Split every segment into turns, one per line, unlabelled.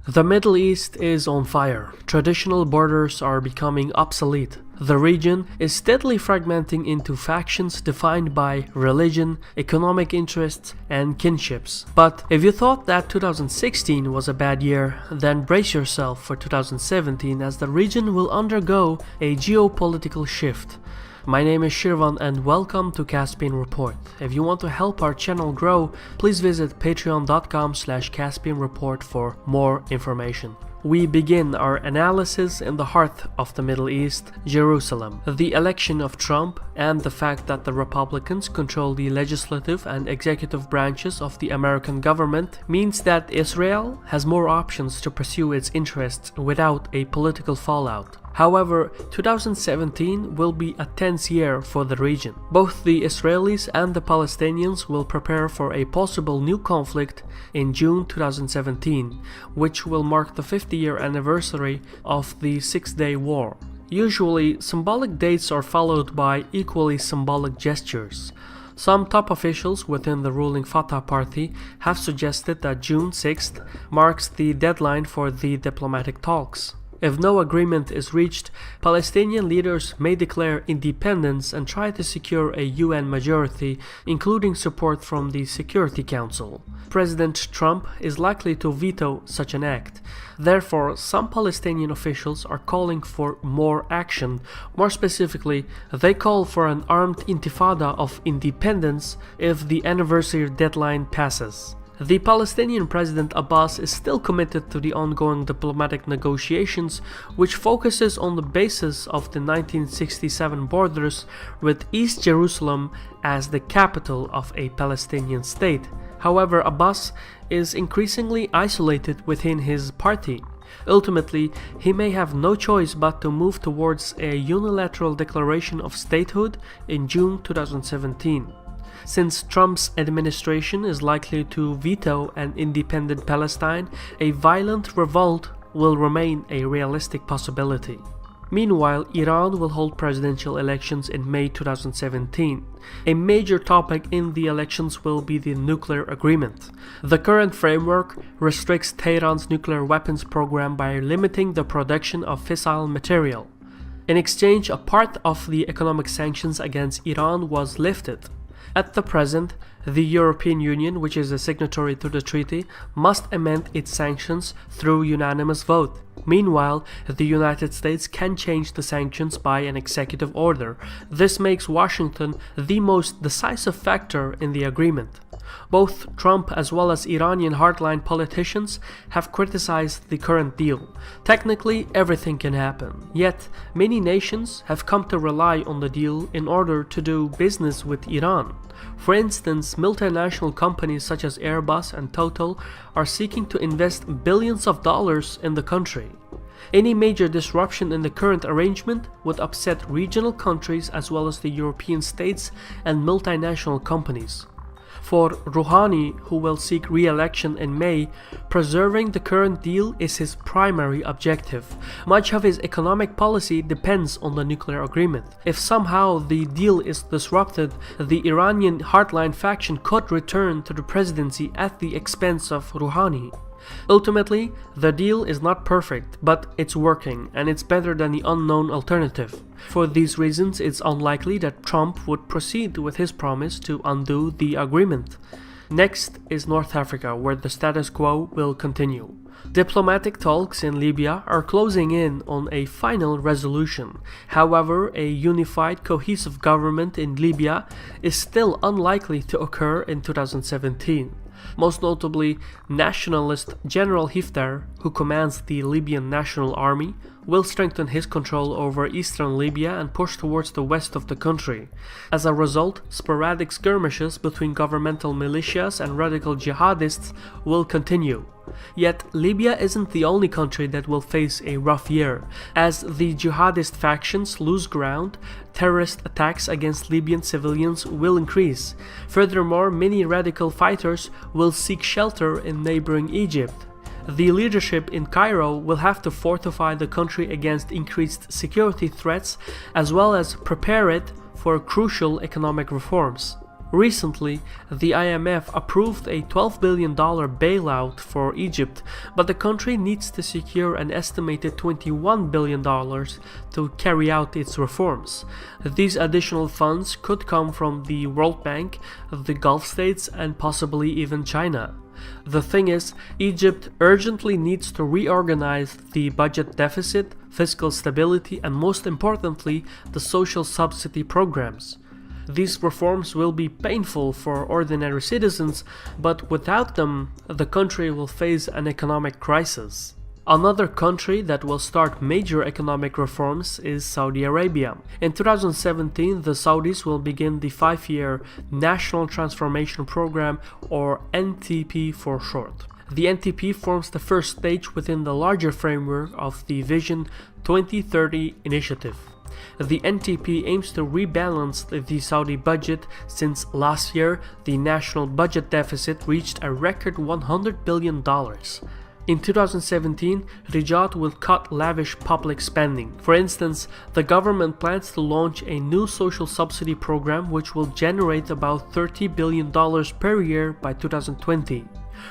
The Middle East is on fire. Traditional borders are becoming obsolete. The region is steadily fragmenting into factions defined by religion, economic interests, and kinships. But if you thought that 2016 was a bad year, then brace yourself for 2017 as the region will undergo a geopolitical shift. My name is Shirvan and welcome to Caspian Report. If you want to help our channel grow, please visit patreon.com/Caspian Report for more information. We begin our analysis in the heart of the Middle East, Jerusalem. The election of Trump and the fact that the Republicans control the legislative and executive branches of the American government means that Israel has more options to pursue its interests without a political fallout. However, 2017 will be a tense year for the region. Both the Israelis and the Palestinians will prepare for a possible new conflict in June 2017, which will mark the 50-year anniversary of the Six-Day War. Usually, symbolic dates are followed by equally symbolic gestures. Some top officials within the ruling Fatah party have suggested that June 6th marks the deadline for the diplomatic talks. If no agreement is reached, Palestinian leaders may declare independence and try to secure a UN majority, including support from the Security Council. President Trump is likely to veto such an act. Therefore, some Palestinian officials are calling for more action. More specifically, they call for an armed intifada of independence if the anniversary deadline passes. The Palestinian President Abbas is still committed to the ongoing diplomatic negotiations, which focuses on the basis of the 1967 borders with East Jerusalem as the capital of a Palestinian state. However, Abbas is increasingly isolated within his party. Ultimately, he may have no choice but to move towards a unilateral declaration of statehood in June 2017. Since Trump's administration is likely to veto an independent Palestine, a violent revolt will remain a realistic possibility. Meanwhile, Iran will hold presidential elections in May 2017. A major topic in the elections will be the nuclear agreement. The current framework restricts Tehran's nuclear weapons program by limiting the production of fissile material. In exchange, a part of the economic sanctions against Iran was lifted. At the present, the European Union, which is a signatory to the treaty, must amend its sanctions through unanimous vote. Meanwhile, the United States can change the sanctions by an executive order. This makes Washington the most decisive factor in the agreement. Both Trump as well as Iranian hardline politicians have criticized the current deal. Technically, everything can happen. Yet, many nations have come to rely on the deal in order to do business with Iran. For instance, multinational companies such as Airbus and Total are seeking to invest billions of dollars in the country. Any major disruption in the current arrangement would upset regional countries as well as the European states and multinational companies. For Rouhani, who will seek re-election in May, preserving the current deal is his primary objective. Much of his economic policy depends on the nuclear agreement. If somehow the deal is disrupted, the Iranian hardline faction could return to the presidency at the expense of Rouhani. Ultimately, the deal is not perfect, but it's working, and it's better than the unknown alternative. For these reasons, it's unlikely that Trump would proceed with his promise to undo the agreement. Next is North Africa, where the status quo will continue. Diplomatic talks in Libya are closing in on a final resolution. However, a unified, cohesive government in Libya is still unlikely to occur in 2017. Most notably, nationalist General Haftar, who commands the Libyan National Army, will strengthen his control over eastern Libya and push towards the west of the country. As a result, sporadic skirmishes between governmental militias and radical jihadists will continue. Yet, Libya isn't the only country that will face a rough year. As the jihadist factions lose ground, terrorist attacks against Libyan civilians will increase. Furthermore, many radical fighters will seek shelter in neighboring Egypt. The leadership in Cairo will have to fortify the country against increased security threats as well as prepare it for crucial economic reforms. Recently, the IMF approved a $12 billion bailout for Egypt, but the country needs to secure an estimated $21 billion to carry out its reforms. These additional funds could come from the World Bank, the Gulf states, and possibly even China. The thing is, Egypt urgently needs to reorganize the budget deficit, fiscal stability, and most importantly, the social subsidy programs. These reforms will be painful for ordinary citizens, but without them, the country will face an economic crisis. Another country that will start major economic reforms is Saudi Arabia. In 2017, the Saudis will begin the 5-year National Transformation Program, or NTP for short. The NTP forms the first stage within the larger framework of the Vision 2030 initiative. The NTP aims to rebalance the Saudi budget since last year the national budget deficit reached a record $100 billion. In 2017, Riyadh will cut lavish public spending. For instance, the government plans to launch a new social subsidy program which will generate about $30 billion per year by 2020.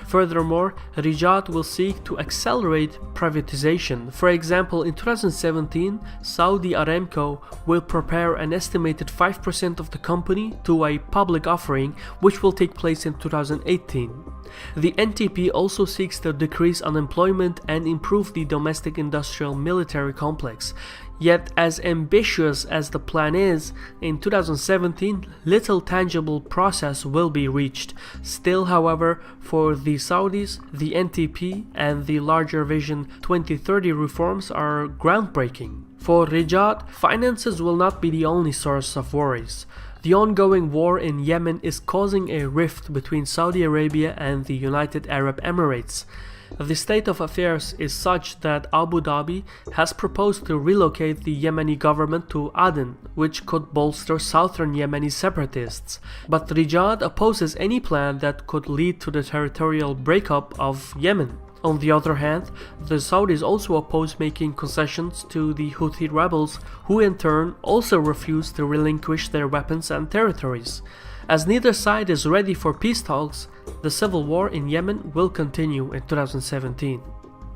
Furthermore, Riyadh will seek to accelerate privatization. For example, in 2017, Saudi Aramco will prepare an estimated 5% of the company to a public offering, which will take place in 2018. The NTP also seeks to decrease unemployment and improve the domestic industrial military complex. Yet, as ambitious as the plan is, in 2017, little tangible process will be reached. Still, however, for the Saudis, the NTP and the larger Vision 2030 reforms are groundbreaking. For Riyadh, finances will not be the only source of worries. The ongoing war in Yemen is causing a rift between Saudi Arabia and the United Arab Emirates. The state of affairs is such that Abu Dhabi has proposed to relocate the Yemeni government to Aden, which could bolster southern Yemeni separatists. But Riyadh opposes any plan that could lead to the territorial breakup of Yemen. On the other hand, the Saudis also oppose making concessions to the Houthi rebels, who in turn also refuse to relinquish their weapons and territories. As neither side is ready for peace talks, the civil war in Yemen will continue in 2017.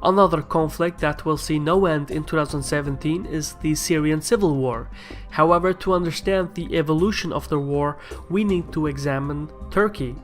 Another conflict that will see no end in 2017 is the Syrian civil war. However, to understand the evolution of the war, we need to examine Turkey.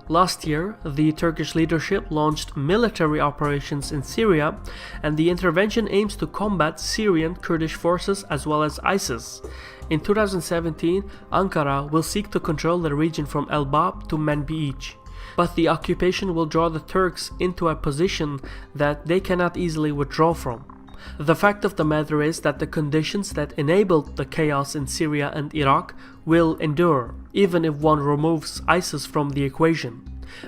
Last year, the Turkish leadership launched military operations in Syria, and the intervention aims to combat Syrian Kurdish forces as well as ISIS. In 2017, Ankara will seek to control the region from Elbab to Manbij. But the occupation will draw the Turks into a position that they cannot easily withdraw from. The fact of the matter is that the conditions that enabled the chaos in Syria and Iraq will endure, even if one removes ISIS from the equation.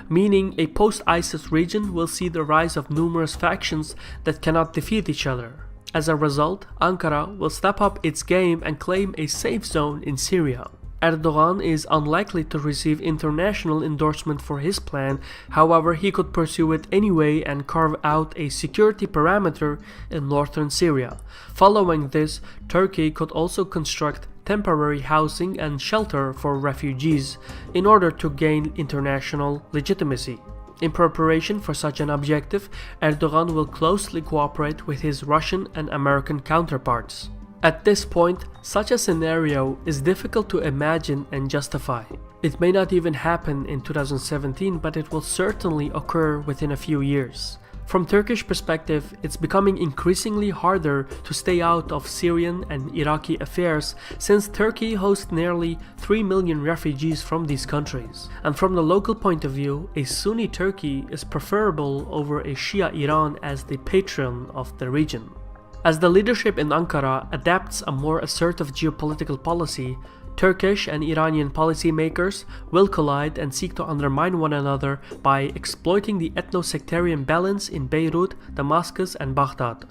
Meaning, a post-ISIS region will see the rise of numerous factions that cannot defeat each other. As a result, Ankara will step up its game and claim a safe zone in Syria. Erdogan is unlikely to receive international endorsement for his plan, however he could pursue it anyway and carve out a security parameter in northern Syria. Following this, Turkey could also construct temporary housing and shelter for refugees in order to gain international legitimacy. In preparation for such an objective, Erdogan will closely cooperate with his Russian and American counterparts. At this point, such a scenario is difficult to imagine and justify. It may not even happen in 2017, but it will certainly occur within a few years. From Turkish perspective, it's becoming increasingly harder to stay out of Syrian and Iraqi affairs since Turkey hosts nearly 3 million refugees from these countries. And from the local point of view, a Sunni Turkey is preferable over a Shia Iran as the patron of the region. As the leadership in Ankara adapts a more assertive geopolitical policy, Turkish and Iranian policymakers will collide and seek to undermine one another by exploiting the ethno-sectarian balance in Beirut, Damascus, and Baghdad.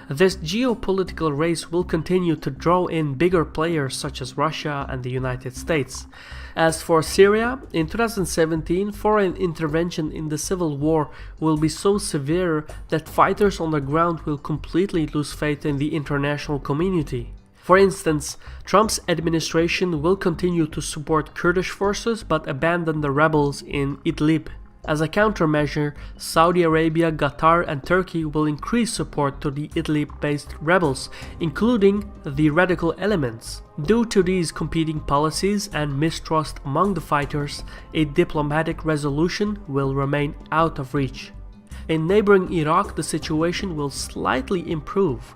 This geopolitical race will continue to draw in bigger players such as Russia and the United States. As for Syria, in 2017, foreign intervention in the civil war will be so severe that fighters on the ground will completely lose faith in the international community. For instance, Trump's administration will continue to support Kurdish forces but abandon the rebels in Idlib. As a countermeasure, Saudi Arabia, Qatar and Turkey will increase support to the Idlib-based rebels, including the radical elements. Due to these competing policies and mistrust among the fighters, a diplomatic resolution will remain out of reach. In neighboring Iraq, the situation will slightly improve.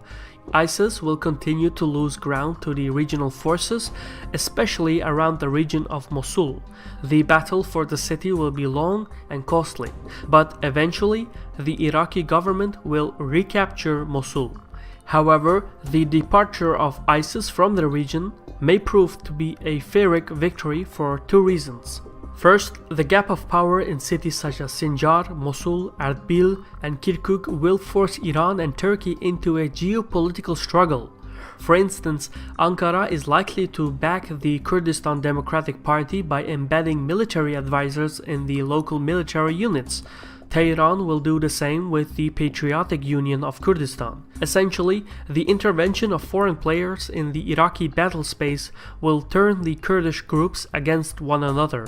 ISIS will continue to lose ground to the regional forces, especially around the region of Mosul. The battle for the city will be long and costly, but eventually the Iraqi government will recapture Mosul. However, the departure of ISIS from the region may prove to be a Pyrrhic victory for two reasons. First, the gap of power in cities such as Sinjar, Mosul, Erbil, and Kirkuk will force Iran and Turkey into a geopolitical struggle. For instance, Ankara is likely to back the Kurdistan Democratic Party by embedding military advisors in the local military units. Tehran will do the same with the Patriotic Union of Kurdistan. Essentially, the intervention of foreign players in the Iraqi battle space will turn the Kurdish groups against one another.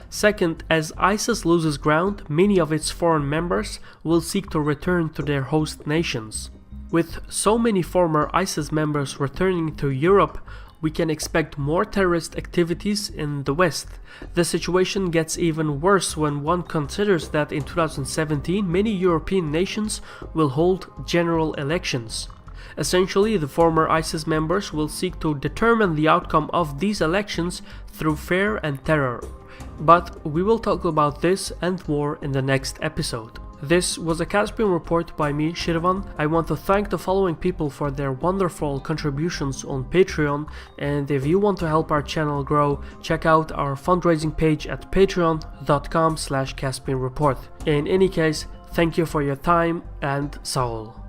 Second, as ISIS loses ground, many of its foreign members will seek to return to their host nations. With so many former ISIS members returning to Europe, we can expect more terrorist activities in the West. The situation gets even worse when one considers that in 2017 many European nations will hold general elections. Essentially, the former ISIS members will seek to determine the outcome of these elections through fear and terror. But we will talk about this and more in the next episode. This was a Caspian report by me, Shirvan. I want to thank the following people for their wonderful contributions on Patreon, and if you want to help our channel grow, check out our fundraising page at patreon.com/CaspianReport. In any case, thank you for your time and Saul.